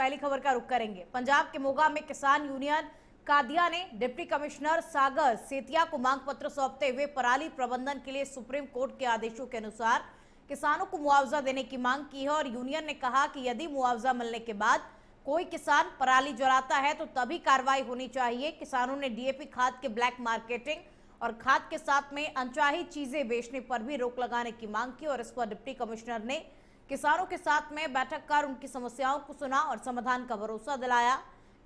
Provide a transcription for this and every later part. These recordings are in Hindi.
पहली खबर का रुख करेंगे। पंजाब के मोगा में किसान यूनियन कादिया ने डिप्टी कमिश्नर सागर सेतिया को मांग पत्र सौंपते हुए पराली प्रबंधन के लिए सुप्रीम कोर्ट के आदेशों के अनुसार किसानों को मुआवजा देने की मांग की है। और यूनियन ने कहा कि यदि मुआवजा मिलने के बाद कोई किसान पराली जलाता है तो तभी कार्रवाई होनी चाहिए। किसानों ने डीएपी खाद के ब्लैक मार्केटिंग और खाद के साथ में अनचाही चीजें बेचने पर भी रोक लगाने की मांग की और इस पर डिप्टी कमिश्नर ने किसानों के साथ में बैठक कर उनकी समस्याओं को सुना और समाधान का भरोसा दिलाया।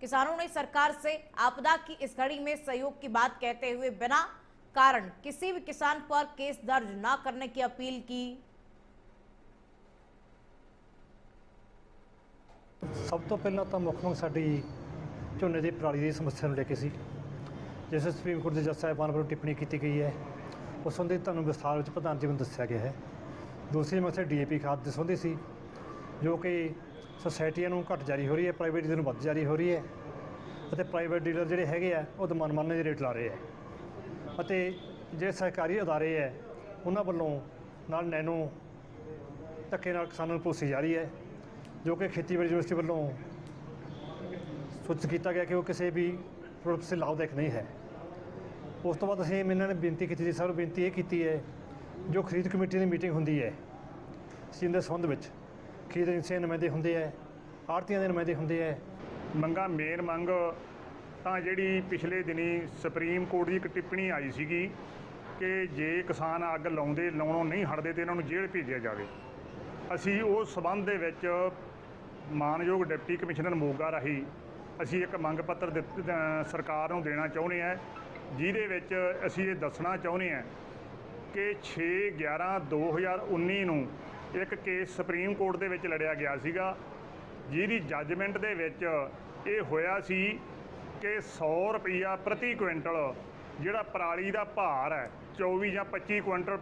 किसानों ने सरकार से आपदा की इस घड़ी में सहयोग की बात कहते हुए बिना कारण किसी भी किसान पर केस दर्ज न करने की अपील की। सब तो पहला तो मुख्य मंग साडी झोने की पराली की समस्या को लेके सी, जिस सुप्रीम कोर्ट के जज साहिबान वालों टिप्पणी की गई है उस संबंधी तुहानूं विस्तार में प्रधान जी ने दस्सिया गया है। दूसरी मसला डीएपी खाद के संबंधी सी, जो कि सोसाइटियां नूं घट जारी हो रही है, प्राइवेट डीलर नूं वध जारी हो रही है और प्राइवेट डीलर जिहड़े हैगे आ वो मनमाने दे रेट ला रहे हैं और जे सरकारी अदारे है उन्हां वल्लों नाल नैनो धक्के नाल किसानां नूं पोसी जा रही है, जो कि खेतीबाड़ी यूनिवर्सिटी वालों सूचित किया गया कि वो किसी भी प्रोडक्ट से लाभदायक नहीं है। उस तो बाद असीं इन्होंने बेनती की, सर बेनती ये की है जो खरीद कमेटी की मीटिंग होंदी है स्कीम के संबंध में, खरीद एजेंसियां नुमाइंदे होंदे है, आड़तियां के नुमाइंदे होंदे है। मंगा मेन मंग तो जी पिछले दिनी सुप्रीम कोर्ट की एक टिप्पणी आई सी कि जे किसान अग लाउणों नहीं हटते तो इन्होंने जेल भेजा जाए। असी उस संबंध दे विच मानयोग डिप्टी कमिश्नर मोगा राही असी एक मंग पत्र सरकार नूं देना चाहुंदे हैं, जिहदे विच असी ये दसना चाहुंदे हैं कि 6/11/2019 नूं एक केस सुप्रीम कोर्ट दे विच लड़िया गया सीगा, जिहदी जजमेंट दे विच ये होया सी कि 100 रुपया प्रति क्विंटल जिहड़ा पराली दा भार है 24 ਜਾਂ 25 क्विंटल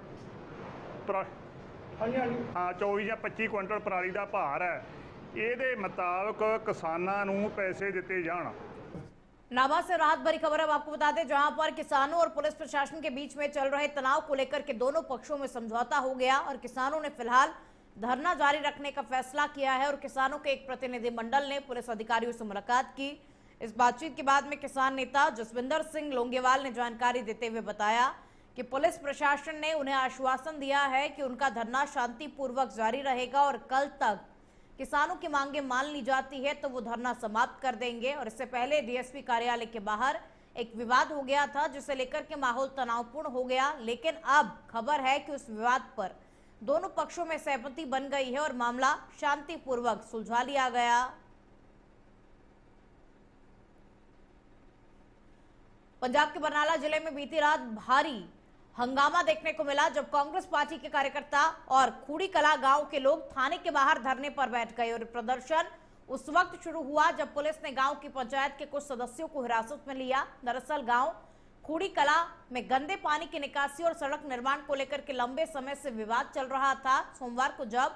हाँ 24 ਜਾਂ 25 क्विंटल पराली दा भार है, ਇਹਦੇ मुताबिक किसानां नूं पैसे दिते जाण। नाभा से राहत भरी खबर अब आपको बता दें, जहां पर किसानों और पुलिस प्रशासन के बीच में चल रहे तनाव को लेकर के दोनों पक्षों में समझौता हो गया और किसानों ने फिलहाल धरना जारी रखने का फैसला किया है। और किसानों के एक प्रतिनिधिमंडल ने पुलिस अधिकारियों से मुलाकात की। इस बातचीत के बाद में किसान नेता जसविंदर सिंह लोंगेवाल ने जानकारी देते हुए बताया कि पुलिस प्रशासन ने उन्हें आश्वासन दिया है कि उनका धरना शांतिपूर्वक जारी रहेगा और कल तक किसानों की मांगे मान ली जाती है तो वो धरना समाप्त कर देंगे। और इससे पहले डीएसपी कार्यालय के बाहर एक विवाद हो गया था, जिसे लेकर के माहौल तनावपूर्ण हो गया, लेकिन अब खबर है कि उस विवाद पर दोनों पक्षों में सहमति बन गई है और मामला शांतिपूर्वक सुलझा लिया गया। पंजाब के बरनाला जिले में बीती रात भारी हंगामा देखने को मिला, जब कांग्रेस पार्टी के कार्यकर्ता और खूड़ी कला गांव के लोग थाने के बाहर धरने पर बैठ गए। और प्रदर्शन उस वक्त शुरू हुआ जब पुलिस ने गांव की पंचायत के कुछ सदस्यों को हिरासत में लिया। दरअसल गांव खूड़ी कला में गंदे पानी की निकासी और सड़क निर्माण को लेकर के लंबे समय से विवाद चल रहा था। सोमवार को जब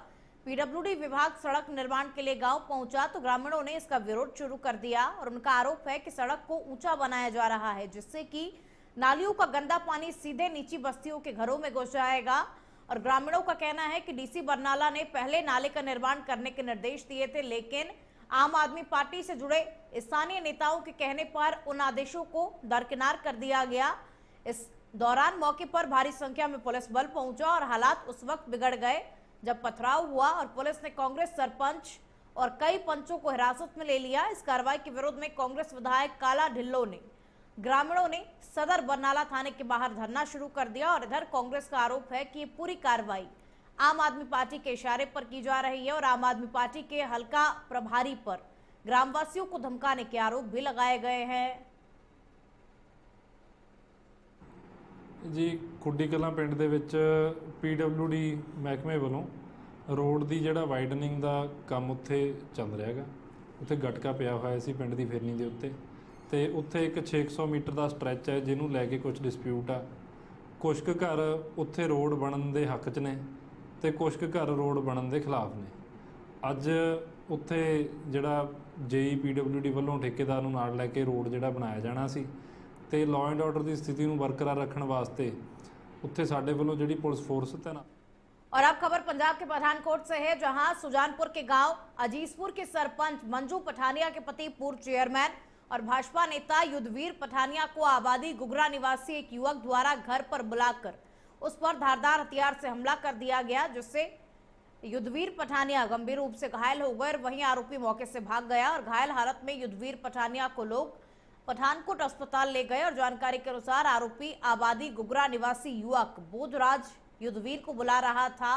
पीडब्ल्यूडी विभाग सड़क निर्माण के लिए गांव पहुंचा तो ग्रामीणों ने इसका विरोध शुरू कर दिया और उनका आरोप है कि सड़क को ऊंचा बनाया जा रहा है, जिससे कि नालियों का गंदा पानी सीधे नीची बस्तियों के घरों में घुस जाएगा। और ग्रामीणों का कहना है कि डीसी बरनाला ने पहले नाले का निर्माण करने के निर्देश दिए थे, लेकिन आम आदमी पार्टी से जुड़े स्थानीय नेताओं के कहने पर उन आदेशों को दरकिनार कर दिया गया। इस दौरान मौके पर भारी संख्या में पुलिस बल पहुंचा और हालात उस वक्त बिगड़ गए जब पथराव हुआ और पुलिस ने कांग्रेस सरपंच और कई पंचों को हिरासत में ले लिया। इस कार्रवाई के विरोध में कांग्रेस विधायक काला ढिल्लो ने ग्रामीणों ने सदर बरनाला थाने के बाहर धरना शुरू कर दिया। और इधर कांग्रेस का आरोप है कि ये पूरी कार्रवाई आम आदमी पार्टी के इशारे पर की जा रही है और आम आदमी पार्टी के हल्का प्रभारी पर ग्रामवासियों को धमकाने के आरोप भी लगाए गए हैं। जी खुड्डी कलां पिंड दे विच पीडब्ल्यूडी महकमे वालों रोड की जिहड़ा वाइडनिंग का काम उत्थे चल रहा है, उत्थे गटका पिया होया सी पिंड की फिरनी के उत्ते तो उत्थे एक 600 मीटर का स्ट्रैच है जिन्होंने लैके कुछ डिस्प्यूट आ। कुछ क घर उत्थे रोड बनन के हक च ने तो कुछ क घर रोड बनन के खिलाफ ने। अज उत्थे जिहड़ा जेई पीडब्ल्यूडी वालों ठेकेदार नूं नाल लैके रोड जिहड़ा बनाया जाना सी ते लॉ एंड ऑर्डर की स्थिति नूं बरकरार रखण वास्ते उत्थे साडे वालों जिहड़ी पुलिस फोर्स तैनात और अब खबर पंजाब के पठानकोट से है, जहां सुजानपुर के गांव अजीजपुर के सरपंच मंजू पठानिया के पति पूर्व चेयरमैन और भाजपा नेता युद्धवीर पठानिया को आबादी गुगरा निवासी एक युवक द्वारा घर पर बुलाकर उस पर धारदार हथियार से हमला कर दिया गया, जिससे युद्धवीर पठानिया गंभीर रूप से घायल हो गए। वहीं आरोपी मौके से भाग गया और घायल हालत में युद्धवीर पठानिया को लोग पठानकोट अस्पताल ले गए। और जानकारी के अनुसार आरोपी आबादी गुगरा निवासी युवक बोधराज युद्धवीर को बुला रहा था।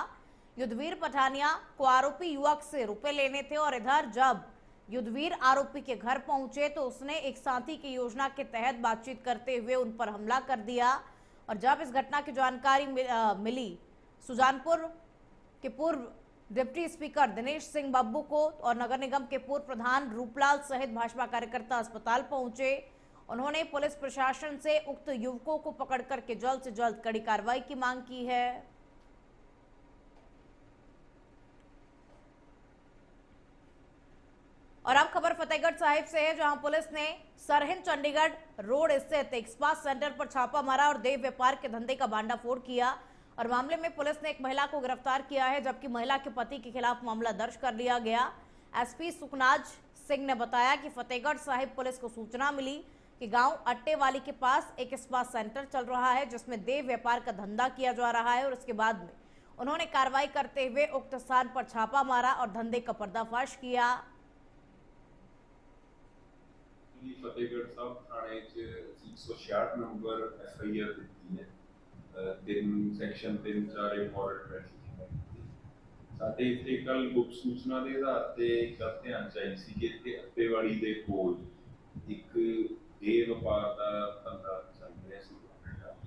युद्धवीर पठानिया को आरोपी युवक से रुपए लेने थे और इधर जब युद्धवीर आरोपी के घर पहुंचे तो उसने एक साथी की योजना के तहत बातचीत करते हुए उन पर हमला कर दिया। और जब इस घटना की जानकारी मिली सुजानपुर के पूर्व डिप्टी स्पीकर दिनेश सिंह बब्बू को और नगर निगम के पूर्व प्रधान रूपलाल सहित भाजपा कार्यकर्ता अस्पताल पहुंचे। उन्होंने पुलिस प्रशासन से उक्त युवकों को पकड़ करके जल्द से जल्द कड़ी कार्रवाई की मांग की है। और अब खबर फतेहगढ़ साहिब से है, जहां पुलिस ने सरहिंद चंडीगढ़ रोड स्थित एक स्पा सेंटर पर छापा मारा और देह व्यापार के धंधे का भांडाफोड़ किया। और मामले में पुलिस ने एक महिला को गिरफ्तार किया है, जबकि महिला के पति के खिलाफ मामला दर्ज कर लिया गया। एसपी सुखनाज सिंह ने बताया कि फतेहगढ़ साहिब पुलिस को सूचना मिली कि गांव अट्टेवाली के पास एक स्पा सेंटर चल रहा है, जिसमें देह व्यापार का धंधा किया जा रहा है। और उसके बाद में उन्होंने कार्रवाई करते हुए उक्त स्थान पर छापा मारा और धंधे का पर्दाफाश किया। फतेहगढ़ साहब थाने 166 नंबर FIR ਦਿੱਤੀ ਹੈ। 3 ਸੈਕਸ਼ਨ 3-4 ਇੰਪੋਰਟੈਂਟ ਟ੍ਰੈਫਿਕ ਸਾਡੇ ਇੱਥੇ ਕੱਲ ਗੁਪਤ ਸੂਚਨਾ ਦੇ ਆਧਾਰ ਤੇ ਗੱਲ ਧਿਆਨ ਚ ਆਈ ਸੀ ਕਿ ਇੱਥੇ ਅੱਤੇਵਾੜੀ ਦੇ ਕੋਲ ਇੱਕ ਦੇਹ ਵਪਾਰ ਦਾ ਧੰਦਾ ਚੱਲ ਰਿਹਾ ਸੀ।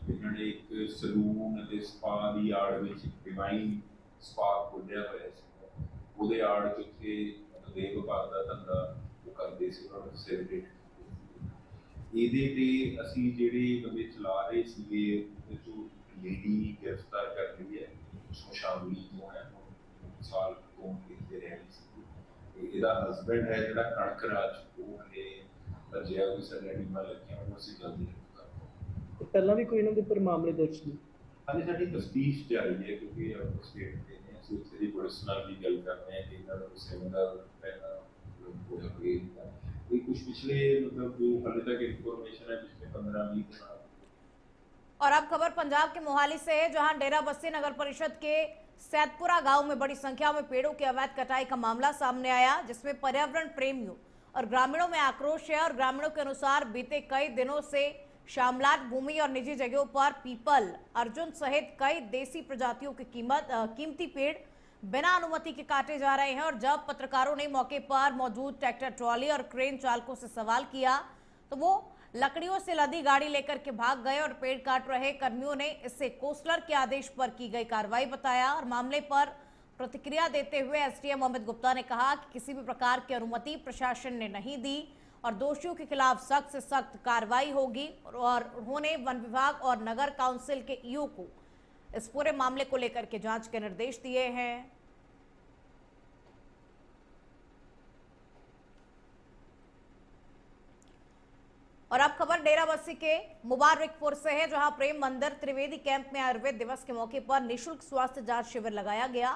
ਇਹਨਾਂ ਨੇ ਇੱਕ ਸਲੂਨ ਅਤੇ ਸਪਾ ਦੀ ਆੜ ਵਿੱਚ ਡਿਵਾਈਨ ਸਪਾ ਖੋਲ੍ਹਿਆ ਹੋਇਆ ਸੀ। ਉਹਦੇ ਆੜ ਚ ਉੱਥੇ ਦੇਹ ਵਪਾਰ ਦਾ ਧੰਦਾ ਉਹ ਕਰਦੇ ਸੀ, ਉਹਨਾਂ ਨੂੰ ਸੈਲੀਬ੍ਰੇਟ ਇਹਦੇ ਤੇ ਅਸੀਂ ਜਿਹੜੇ ਬੰਦੇ ਚਲਾ ਰਹੇ ਸੀਗੇ ਉਹਦੇ ਚੋਂ ਲੇਡੀ ਗ੍ਰਿਫਤਾਰ ਕਰ ਲਈ ਹੈ। ਸ਼ਮਸ਼ਾਨਪੁਰੀ ਤੋਂ ਹੈ, ਸਾਲ ਤੋਂ ਇੱਥੇ ਰਹਿ ਰਹੀ ਸੀ। ਇਹਦਾ ਹਸਬੈਂਡ ਹੈ ਜਿਹੜਾ ਕਣਕ ਰਾਜ, ਉਹ ਹਲੇ ਭੱਜਿਆ ਹੋਇਆ ਸਾਡੇ ਟੀਮਾਂ ਲੱਗੀਆਂ, ਉਹਨੂੰ ਅਸੀਂ ਜਲਦੀ ਕਰਾਂਗੇ। ਪਹਿਲਾਂ ਵੀ ਕੋਈ ਇਹਨਾਂ ਦੇ ਉੱਪਰ ਮਾਮਲੇ ਦਰਜ ਨੇ? ਹਾਲੇ ਸਾਡੀ ਤਫਤੀਸ਼ ਜਾਰੀ ਹੈ, ਕਿਉਂਕਿ ਆਪਾਂ ਸਟੇਟ ਦੇ ਨੇ, ਅਸੀਂ ਉੱਥੇ ਦੀ ਪੁਲਿਸ ਨਾਲ ਵੀ ਗੱਲ ਕਰ ਰਹੇ ਹਾਂ ਕਿ ਇਹਨਾਂ ਦਾ ਸੈਮੀਨਾਰ ਪਹਿਲਾਂ ਹੋਇਆ ਹੋਵੇ। ये कुछ पिछले मतलब जो हाल तक इंफॉर्मेशन है पिछले 15-20 दिन। और अब खबर पंजाब के मोहाली से है, जहां डेरा बस्सी नगर परिषद के सैदपुरा गांव में बड़ी संख्या में पेड़ों की अवैध कटाई का मामला सामने आया, जिसमें पर्यावरण प्रेमियों और ग्रामीणों में आक्रोश है। और ग्रामीणों के अनुसार बीते कई दिनों से शामलाट भूमि और निजी जगहों पर पीपल, अर्जुन सहित कई देसी प्रजातियों की कीमती पेड़ बिना अनुमति के काटे जा रहे हैं। और जब पत्रकारों ने मौके पर मौजूद ट्रैक्टर ट्रॉली और क्रेन चालकों से सवाल किया तो वो लकड़ियों से लदी गाड़ी लेकर के भाग गए और पेड़ काट रहे कर्मियों ने इसे कोस्टलर के आदेश पर की गई कार्रवाई बताया। और मामले पर प्रतिक्रिया देते हुए SDM अमित गुप्ता ने कहा कि किसी भी प्रकार की अनुमति प्रशासन ने नहीं दी और दोषियों के खिलाफ सख्त से सख्त कार्रवाई होगी। और उन्होंने वन विभाग और नगर काउंसिल के EO को इस पूरे मामले को लेकर के जांच के निर्देश दिए हैं। और अब खबर डेरा बस्सी के मुबारकपुर से है, जहां प्रेम मंदिर त्रिवेदी कैंप में आयुर्वेद दिवस के मौके पर निःशुल्क स्वास्थ्य जांच शिविर लगाया गया।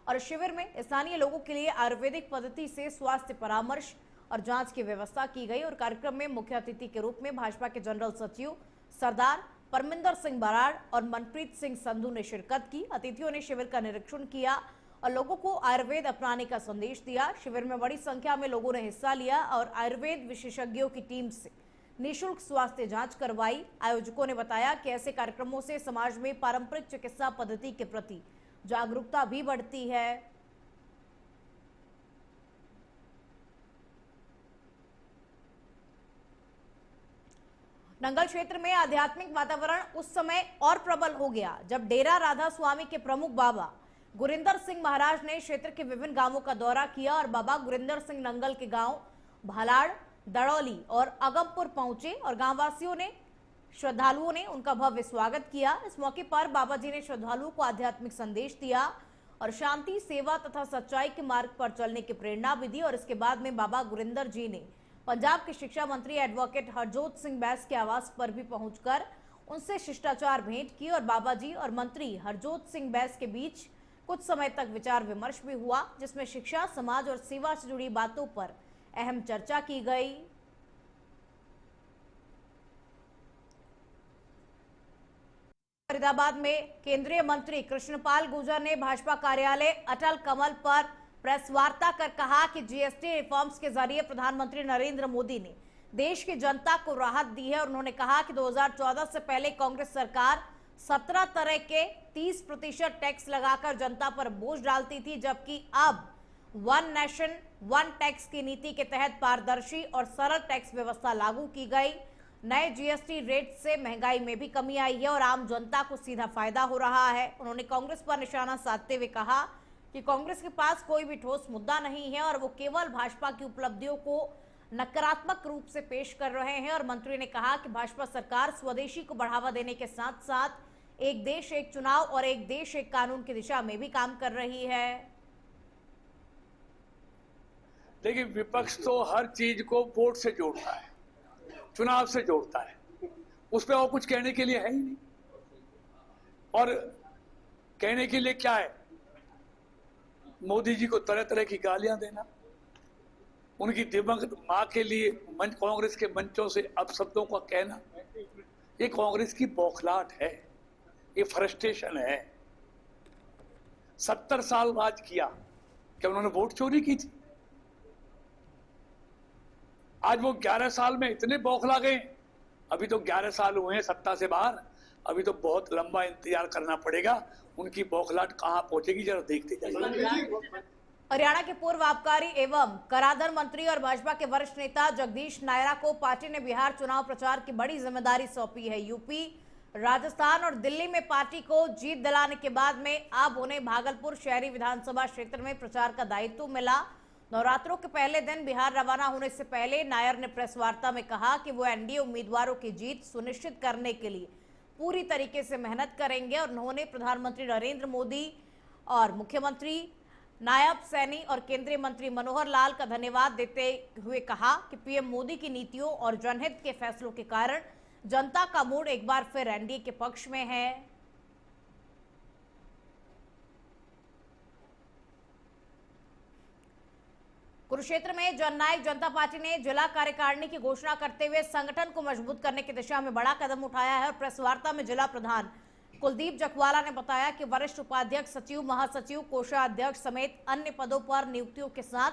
और शिविर में स्थानीय लोगों के लिए आयुर्वेदिक पद्धति से स्वास्थ्य परामर्श और जांच की व्यवस्था की गई। और कार्यक्रम में मुख्य अतिथि के रूप में भाजपा के जनरल सचिव सरदार परमिंदर सिंह बराड़ और मनप्रीत सिंह संधू ने शिरकत की। अतिथियों ने शिविर का निरीक्षण किया और लोगों को आयुर्वेद अपनाने का संदेश दिया। शिविर में बड़ी संख्या में लोगों ने हिस्सा लिया और आयुर्वेद विशेषज्ञों की टीम से निःशुल्क स्वास्थ्य जांच करवाई। आयोजकों ने बताया कि ऐसे कार्यक्रमों से समाज में पारंपरिक चिकित्सा पद्धति के प्रति जागरूकता भी बढ़ती है। नंगल क्षेत्र में आध्यात्मिक वातावरण उस समय और प्रबल हो गया जब डेरा राधा स्वामी के प्रमुख बाबा गुरिंदर सिंह महाराज ने क्षेत्र के विभिन्न गांवों का दौरा किया। और बाबा गुरिंदर सिंह नंगल के गांव भालाड़, दड़ौली और अगमपुर पहुंचे और गांववासियों ने, श्रद्धालुओं ने उनका भव्य स्वागत किया। इस मौके पर बाबा जी ने श्रद्धालुओं को आध्यात्मिक संदेश दिया और शांति, सेवा तथा सच्चाई के मार्ग पर चलने की प्रेरणा भी दी। और इसके बाद में बाबा गुरिंदर जी ने पंजाब के शिक्षा मंत्री एडवोकेट हरजोत सिंह बैस के आवास पर भी पहुंचकर उनसे शिष्टाचार भेंट की। और बाबा जी और मंत्री हरजोत सिंह बैस के बीच कुछ समय तक विचार विमर्श भी हुआ, जिसमें शिक्षा, समाज और सेवा से जुड़ी बातों पर अहम चर्चा की गई। फरीदाबाद में केंद्रीय मंत्री कृष्णपाल गुर्जर ने भाजपा कार्यालय अटल कमल पर प्रेस वार्ता कर कहा कि जीएसटी रिफॉर्म्स के जरिए प्रधानमंत्री नरेंद्र मोदी ने देश की जनता को राहत दी है और उन्होंने कहा कि 2014 से पहले कांग्रेस सरकार 17 तरह के 30% टैक्स लगाकर जनता पर बोझ डालती थी, जबकि अब वन नेशन वन टैक्स की नीति के तहत पारदर्शी और सरल टैक्स व्यवस्था लागू की गई। नए जीएसटी रेट से महंगाई में भी कमी आई है और आम जनता को सीधा फायदा हो रहा है। उन्होंने कांग्रेस पर निशाना साधते हुए कहा कि कांग्रेस के पास कोई भी ठोस मुद्दा नहीं है और वो केवल भाजपा की उपलब्धियों को नकारात्मक रूप से पेश कर रहे हैं। और मंत्री ने कहा कि भाजपा सरकार स्वदेशी को बढ़ावा देने के साथ साथ एक देश एक चुनाव और एक देश एक कानून की दिशा में भी काम कर रही है। देखिए, विपक्ष तो हर चीज को वोट से जोड़ता है, चुनाव से जोड़ता है, उस पर और कुछ कहने के लिए है ही नहीं। और कहने के लिए क्या है? मोदी जी को तरह तरह की गालियां देना, उनकी दिमाग मां के लिए कांग्रेस के मंचों से अपशब्दों का कहना, ये कांग्रेस की बौखलाहट है, ये फ्रस्ट्रेशन है। 70 साल राज किया, क्या उन्होंने वोट चोरी की थी? आज वो 11 साल में इतने बौखला गए। अभी तो 11 साल हुए हैं सत्ता से बाहर, अभी तो बहुत लंबा इंतजार करना पड़ेगा। उनकी बौखलाहट कहां पहुंचेगी, जरा देखते जाइए। हरियाणा के पूर्व आबकारी एवं कराधान मंत्री और भाजपा के वरिष्ठ नेता जगदीश नायरा को पार्टी ने बिहार चुनाव प्रचार की बड़ी जिम्मेदारी सौंपी है। यूपी, राजस्थान और दिल्ली में पार्टी को जीत दिलाने के बाद में अब उन्हें भागलपुर शहरी विधानसभा क्षेत्र में प्रचार का दायित्व मिला। नवरात्रों के पहले दिन बिहार रवाना होने से पहले नायर ने प्रेस वार्ता में कहा कि वो एनडीए उम्मीदवारों की जीत सुनिश्चित करने के लिए पूरी तरीके से मेहनत करेंगे और उन्होंने प्रधानमंत्री नरेंद्र मोदी और मुख्यमंत्री नायब सैनी और केंद्रीय मंत्री मनोहर लाल का धन्यवाद देते हुए कहा कि पीएम मोदी की नीतियों और जनहित के फैसलों के कारण जनता का मूड एक बार फिर एनडीए के पक्ष में है। कुरुक्षेत्र में जननायक जनता पार्टी ने जिला कार्यकारिणी की घोषणा करते हुए संगठन को मजबूत करने की दिशा में बड़ा कदम उठाया है और प्रेस वार्ता में जिला प्रधान कुलदीप जखवाला ने बताया कि वरिष्ठ उपाध्यक्ष, सचिव, महासचिव, कोषाध्यक्ष समेत अन्य पदों पर नियुक्तियों के साथ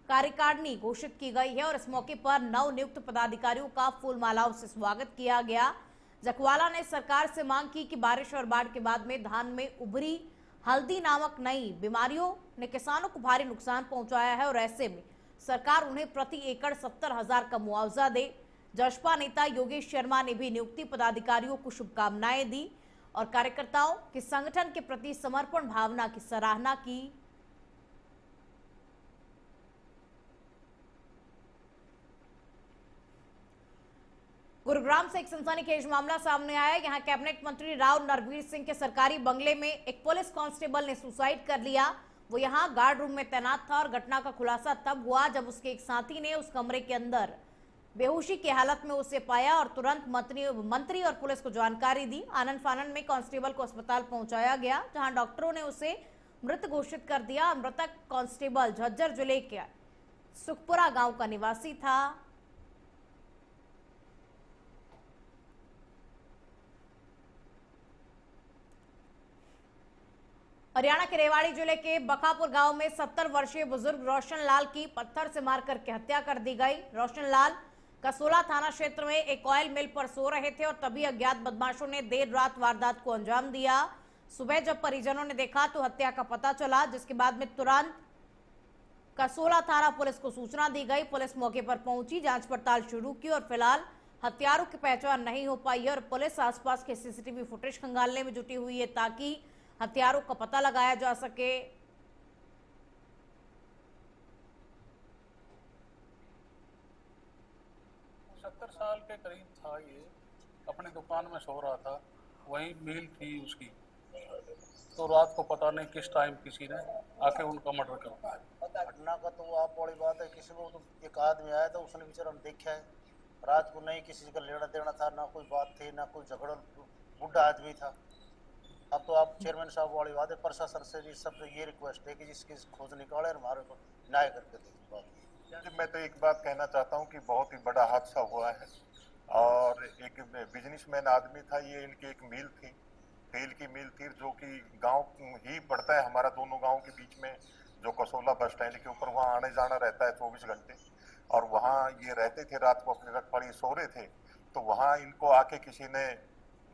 कार्यकारिणी घोषित की गई है और इस मौके पर नव नियुक्त पदाधिकारियों का फूल मालाओं से स्वागत किया गया। जखवाला ने सरकार से मांग की कि बारिश और बाढ़ के बाद में धान में उभरी हल्दी नामक नई बीमारियों ने किसानों को भारी नुकसान पहुंचाया है और ऐसे में सरकार उन्हें प्रति एकड़ 70,000 का मुआवजा दे। जसपा नेता योगेश शर्मा ने भी नियुक्ति पदाधिकारियों को शुभकामनाएं दी और कार्यकर्ताओं के संगठन के प्रति समर्पण भावना की सराहना की। गुरुग्राम से एक सनसनीखेज मामला सामने आया। यहां कैबिनेट मंत्री राव नरवीर सिंह के सरकारी बंगले में एक पुलिस कांस्टेबल ने सुसाइड कर लिया। वो यहां गार्ड रूम में तैनात था और घटना का खुलासा तब हुआ जब उसके एक साथी ने उस कमरे के अंदर बेहोशी की हालत में उसे पाया और तुरंत मंत्री और पुलिस को जानकारी दी। आनन फानन में कांस्टेबल को अस्पताल पहुंचाया गया, जहां डॉक्टरों ने उसे मृत घोषित कर दिया। मृतक कांस्टेबल झज्जर जिले के सुखपुरा गांव का निवासी था। हरियाणा के रेवाड़ी जिले के बकापुर गांव में 70 वर्षीय बुजुर्ग रोशन लाल की पत्थर से मारकर के हत्या कर दी गई। रोशन लाल कसोला थाना क्षेत्र में एक ऑयल मिल पर सो रहे थे और तभी अज्ञात बदमाशों ने देर रात वारदात को अंजाम दिया। सुबह जब परिजनों ने देखा तो हत्या का पता चला, जिसके बाद में तुरंत कसोला थाना पुलिस को सूचना दी गई। पुलिस मौके पर पहुंची, जांच पड़ताल शुरू की और फिलहाल हत्यारों की पहचान नहीं हो पाई है और पुलिस आसपास के सीसीटीवी फुटेज खंगालने में जुटी हुई है ताकि हत्यारों का पता लगाया जा सके। 70 साल के करीब था ये, अपने दुकान में सो रहा था, वही मील थी उसकी। तो रात को पता नहीं किस टाइम किसी ने आके उनका मर्डर कर दिया। घटना का तो आप बड़ी बात है, किसी को तो एक आदमी आया था, उसने बेचारा देखा है, रात को नहीं किसी का लेना देना था, ना कोई बात थी, ना कोई झगड़ा, बुढ़ा आदमी था। अब तो आप चेयरमैन साहब वाली बात है, प्रशासन से भी सब ये रिक्वेस्ट है कि जिसकी खोज निकाले और हमारे को न्याय करके दे। मैं तो एक बात कहना चाहता हूँ कि बहुत ही बड़ा हादसा हुआ है और एक बिजनेसमैन आदमी था, ये इनकी एक मिल थी, तेल की मिल थी, जो कि गांव ही पड़ता है हमारा, दोनों गांव के बीच में, जो कसोला बस स्टैंड के ऊपर, वहाँ आने जाना रहता है 24 घंटे। और वहाँ ये रहते थे, रात को अपनी रखवाड़ी सो रहे थे, तो वहाँ इनको आके किसी ने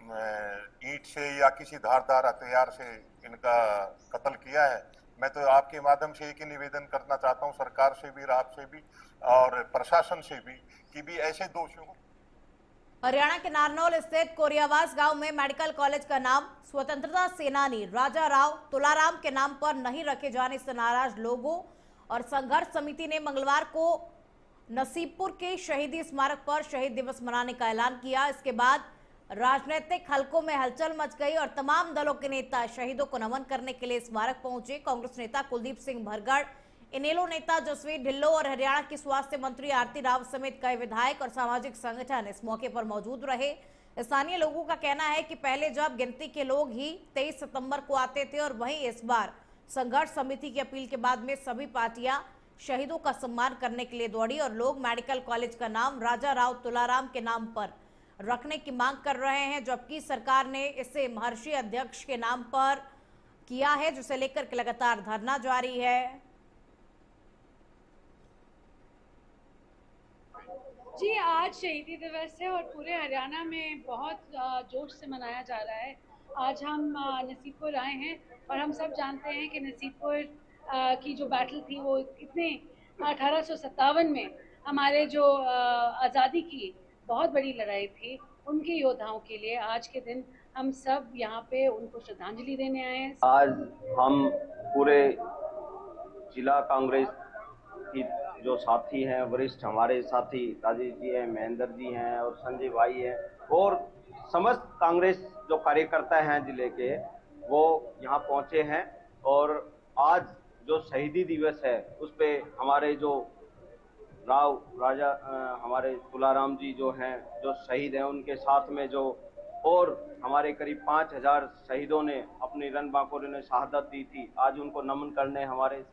ईंट से या किसी धारदार हथियार से इनका कत्ल किया है। मैं तो आपके माध्यम से एक ही निवेदन करना चाहता हूँ सरकार से भी, आपसे भी और प्रशासन से भी, कि भी ऐसे दोषियों को। हरियाणा के नारनौल स्थित कोरियावास गांव में मेडिकल कॉलेज का नाम स्वतंत्रता सेनानी राजा राव तुलाराम के नाम पर नहीं रखे जाने से नाराज लोगों और संघर्ष समिति ने मंगलवार को नसीबपुर के शहीदी स्मारक पर शहीद दिवस मनाने का ऐलान किया। इसके बाद राजनीतिक हलकों में हलचल मच गई और तमाम दलों के नेता शहीदों को नमन करने के लिए स्मारक पहुंचे। कांग्रेस नेता कुलदीप सिंह भरगढ़, इनेलो नेता जसवीर ढिल्लों और हरियाणा की स्वास्थ्य मंत्री आरती राव समेत कई विधायक और सामाजिक संगठन इस मौके पर मौजूद रहे। स्थानीय लोगों का कहना है कि पहले जब गिनती के लोग ही 23 सितंबर को आते थे और वहीं इस बार संघर्ष समिति की अपील के बाद में सभी पार्टियां शहीदों का सम्मान करने के लिए दौड़ी और लोग मेडिकल कॉलेज का नाम राजा राव तुलाराम के नाम पर रखने की मांग कर रहे हैं, जबकि सरकार ने इसे महर्षि अध्यक्ष के नाम पर किया है, जिसे लेकर के लगातार धरना जारी है। जी, आज शहीदी दिवस है और पूरे हरियाणा में बहुत जोश से मनाया जा रहा है। आज हम नसीबपुर आए हैं और हम सब जानते हैं कि नसीबपुर की जो बैटल थी वो कितने 1857 में हमारे जो आज़ादी की बहुत बड़ी लड़ाई थी, उनके योद्धाओं के लिए आज के दिन हम सब यहाँ पे उनको श्रद्धांजलि देने आए हैं। आज हम पूरे जिला कांग्रेस की जो साथी हैं, वरिष्ठ हमारे साथी राजेश जी हैं, महेंद्र जी हैं और संजय भाई हैं और समस्त कांग्रेस जो कार्यकर्ता हैं जिले के, वो यहाँ पहुँचे हैं। और आज जो शहीदी दिवस है उस पे हमारे जो राजा हमारे तुलाराम जी जो हैं, जो शहीद हैं, उनके साथ में जो और हमारे करीब 5000 शहीदों ने अपनी रणबांकुर ने शहादत दी थी, आज उनको नमन करने हमारे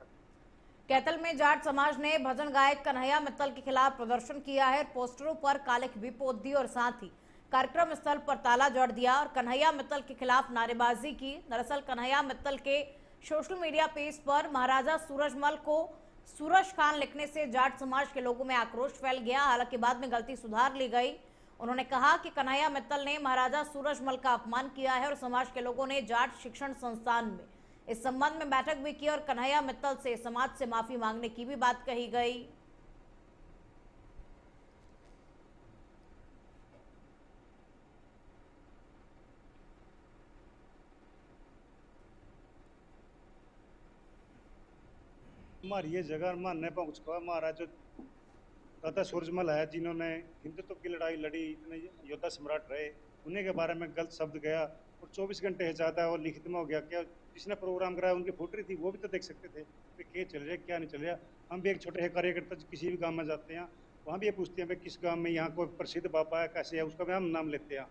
कैथल में जाट समाज ने भजन गायक कन्हैया मित्तल के खिलाफ प्रदर्शन किया है। पोस्टरों पर कालिख भी पोत दी और साथ ही कार्यक्रम स्थल पर ताला जड़ दिया और कन्हैया मित्तल के खिलाफ नारेबाजी की। दरअसल कन्हैया मित्तल के सोशल मीडिया पेज पर महाराजा सूरजमल को सूरज खान लिखने से जाट समाज के लोगों में आक्रोश फैल गया। हालांकि बाद में गलती सुधार ली गई। उन्होंने कहा कि कन्हैया मित्तल ने महाराजा सूरजमल का अपमान किया है और समाज के लोगों ने जाट शिक्षण संस्थान में इस संबंध में बैठक भी की और कन्हैया मित्तल से समाज से माफी मांगने की भी बात कही गई। हमारी ये जगह मानने पहुंच का महाराज जो राजा सूरजमल है, जिन्होंने हिंदुत्व की लड़ाई लड़ी, इतने योद्धा सम्राट रहे, उन्हीं के बारे में गलत शब्द गया और 24 घंटे है ज़्यादा है और लिखित में हो गया। क्या जिसने प्रोग्राम कराया उनकी फुटरी थी, वो भी तो देख सकते थे कि क्या चल रहा है क्या नहीं चल रहा। हम भी एक छोटे से कार्यकर्ता किसी भी गांव में जाते हैं, वहाँ भी ये पूछते हैं भाई किस गांव में यहाँ कोई प्रसिद्ध बाबा है, कैसे है, उसका भी हम नाम लेते हैं।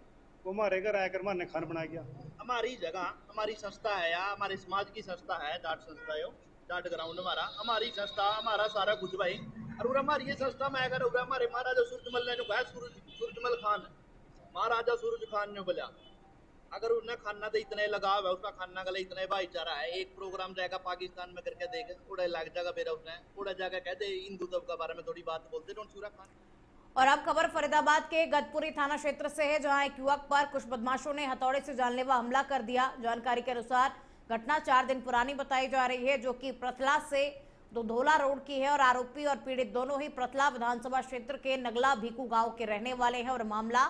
वो हमारे घर आकर मारने खान बना गया। हमारी जगह हमारी संस्था है या हमारे समाज की संस्था है, जाट संस्था है, जाट ग्राउंड हमारी संस्था, हमारा सारा कुछ भाई। और हमारी ये संस्था में अगर हमारे महाराजा सूरजमल ने कहा, सूरजमल खान महाराजा सूरज खान ने बोला, अगर उन्हें खाना तो इतने लगाव है, उसका खाना का इतना भाईचारा है, एक प्रोग्राम जाएगा पाकिस्तान में करके देखे, उड़े लग जाएगा मेरा, उसने उड़े जाकर कहते हिंदुत्व के बारे में थोड़ी बात बोलते सूरज खान। और अब खबर फरीदाबाद के गदपुरी थाना क्षेत्र से है, जहां एक युवक पर कुछ बदमाशों ने हथौड़े से जानलेवा हमला कर दिया। जानकारी के अनुसार घटना 4 दिन पुरानी बताई जा रही है, जो कि प्रथला से दोधोला रोड की है और आरोपी और पीड़ित दोनों ही प्रथला विधानसभा क्षेत्र के नगला भीकू गांव के रहने वाले हैं और मामला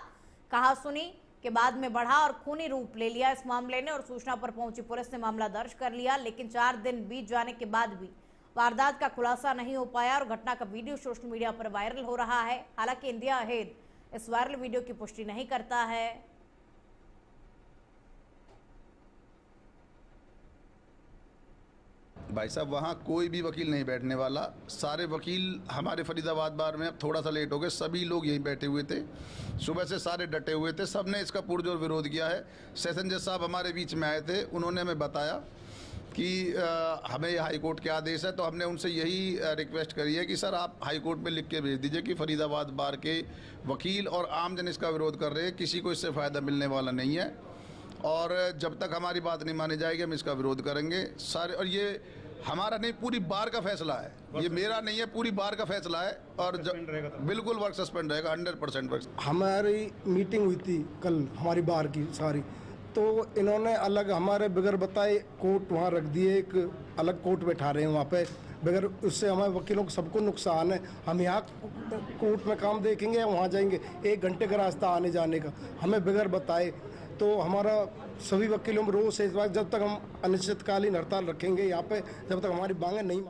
कहासुनी के बाद में बढ़ा और खूनी रूप ले लिया इस मामले ने। और सूचना पर पहुंची पुलिस ने मामला दर्ज कर लिया, लेकिन 4 दिन बीत जाने के बाद भी वारदात का खुलासा नहीं हो पाया और घटना का वीडियो सोशल मीडिया पर वायरल हो रहा है। हालांकि इंडिया अहेड इस वायरल वीडियो की पुष्टि नहीं करता है। भाई साहब वहाँ कोई भी वकील नहीं बैठने वाला। सारे वकील हमारे फरीदाबाद बार में अब थोड़ा सा लेट हो गए, सभी लोग यहीं बैठे हुए थे, सुबह से सारे डटे हुए थे, सब ने इसका पुरजोर विरोध किया है। सेशन जज साहब हमारे बीच में आए थे, उन्होंने हमें बताया कि हमें हाई कोर्ट के आदेश है, तो हमने उनसे यही रिक्वेस्ट करी है कि सर आप हाई कोर्ट में लिख के भेज दीजिए कि फरीदाबाद बार के वकील और आमजन इसका विरोध कर रहे हैं, किसी को इससे फ़ायदा मिलने वाला नहीं है और जब तक हमारी बात नहीं मानी जाएगी हम इसका विरोध करेंगे सारे। और ये हमारा नहीं, पूरी बार का फैसला है, ये मेरा नहीं है, पूरी बार का फैसला है और बिल्कुल वर्क सस्पेंड रहेगा, 100% वर्क। हमारी मीटिंग हुई थी कल हमारी बार की सारी, तो इन्होंने अलग हमारे बगैर बताए कोर्ट वहाँ रख दिए, एक अलग कोर्ट बैठा रहे हैं वहाँ पे बगैर, उससे हमारे वकीलों को सबको नुकसान है। हम यहाँ कोर्ट में काम देखेंगे या वहाँ जाएंगे, 1 घंटे का रास्ता आने जाने का, हमें बगैर बताए। तो हमारा सभी वकीलों में रोष है इस बात, जब तक हम अनिश्चितकालीन हड़ताल रखेंगे यहाँ पे, जब तक हमारी मांगें नहीं।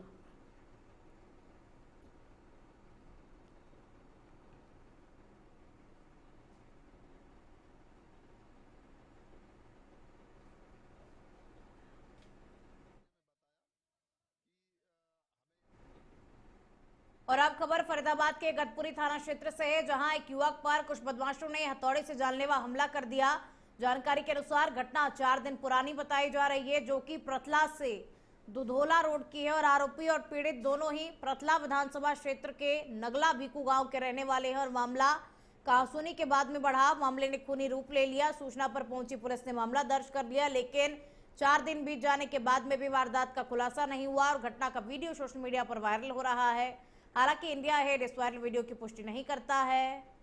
और अब खबर फरीदाबाद के गतपुरी थाना क्षेत्र से है, जहां एक युवक पर कुछ बदमाशों ने हथौड़े से जानलेवा हमला कर दिया। जानकारी के अनुसार घटना 4 दिन पुरानी बताई जा रही है, जो कि प्रथला से दुधोला रोड की है और आरोपी और पीड़ित दोनों ही प्रथला विधानसभा क्षेत्र के नगला भीकू गांव के रहने वाले हैं और मामला कहासुनी के बाद में बढ़ा। मामले ने खूनी रूप ले लिया। सूचना पर पहुंची पुलिस ने मामला दर्ज कर लिया, लेकिन 4 दिन बीत जाने के बाद में भी वारदात का खुलासा नहीं हुआ और घटना का वीडियो सोशल मीडिया पर वायरल हो रहा है। हालांकि इंडिया हेड इस वायरल वीडियो की पुष्टि नहीं करता है।